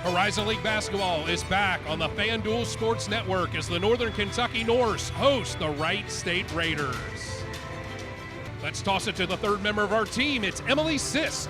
Horizon League basketball is back on the FanDuel Sports Network as the Northern Kentucky Norse host the Wright State Raiders. Let's toss it to the third member of our team. It's Emily Sisk.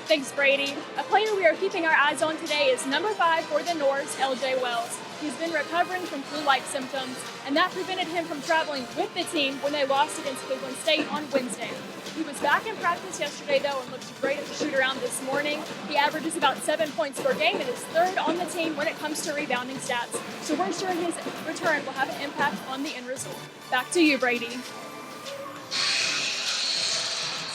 Thanks, Brady. A player we are keeping our eyes on today is number 5 for the Norse, LJ Wells. He's been recovering from flu-like symptoms, and that prevented him from traveling with the team when they lost against Cleveland State on Wednesday. He was back in practice yesterday, though, and looked great at the shoot-around this morning. He averages about 7 points per game and is third on the team when it comes to rebounding stats. So we're sure his return will have an impact on the end result. Back to you, Brady.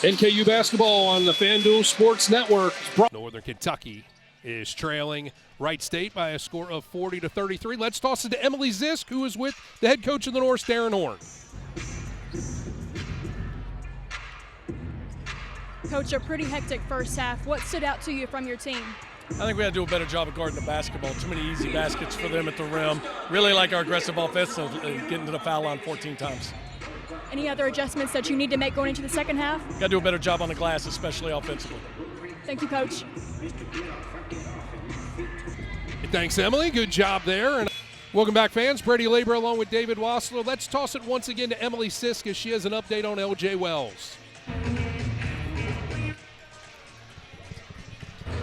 NKU basketball on the FanDuel Sports Network. Northern Kentucky is trailing Wright State by a score of 40-33. Let's toss it to Emily Sisk, who is with the head coach of the Norse, Darren Horn. Coach, a pretty hectic first half. What stood out to you from your team? I think we had to do a better job of guarding the basketball. Too many easy baskets for them at the rim. Really like our aggressive offense and getting to the foul line 14 times. Any other adjustments that you need to make going into the second half? Got to do a better job on the glass, especially offensively. Thank you, Coach. Thanks, Emily. Good job there. And welcome back, fans. Brady Labor along with David Wassler. Let's toss it once again to Emily Sisk as she has an update on LJ Wells.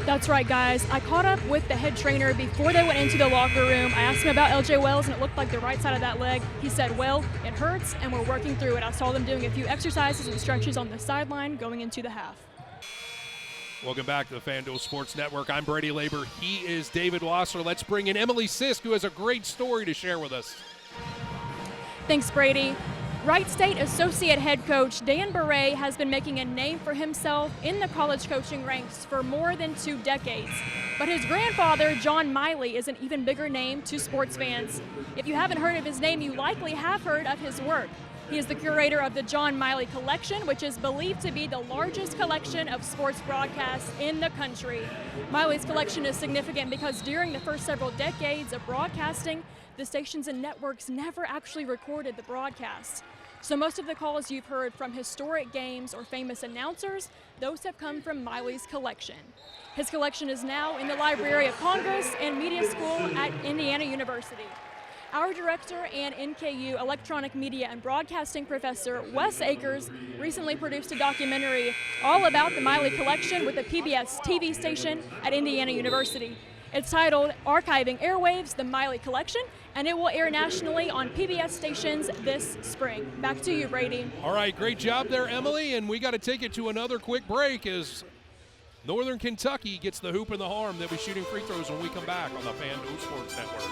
That's right, guys. I caught up with the head trainer before they went into the locker room. I asked him about LJ Wells, and it looked like the right side of that leg. He said, well, it hurts, and we're working through it. I saw them doing a few exercises and stretches on the sideline going into the half. Welcome back to the FanDuel Sports Network. I'm Brady Labor. He is David Wassler. Let's bring in Emily Sisk, who has a great story to share with us. Thanks, Brady. Wright State Associate Head Coach Dan Beret has been making a name for himself in the college coaching ranks for more than 2 decades. But his grandfather, John Miley, is an even bigger name to sports fans. If you haven't heard of his name, you likely have heard of his work. He is the curator of the John Miley Collection, which is believed to be the largest collection of sports broadcasts in the country. Miley's collection is significant because during the first several decades of broadcasting, the stations and networks never actually recorded the broadcast. So most of the calls you've heard from historic games or famous announcers, those have come from Miley's collection. His collection is now in the Library of Congress and Media School at Indiana University. Our director and NKU electronic media and broadcasting professor, Wes Akers, recently produced a documentary all about the Miley collection with the PBS TV station at Indiana University. It's titled Archiving Airwaves, the Miley Collection, and it will air nationally on PBS stations this spring. Back to you, Brady. All right, great job there, Emily, and we got to take it to another quick break as Northern Kentucky gets the hoop and the harm. They'll be shooting free throws when we come back on the FanDuel Sports Network.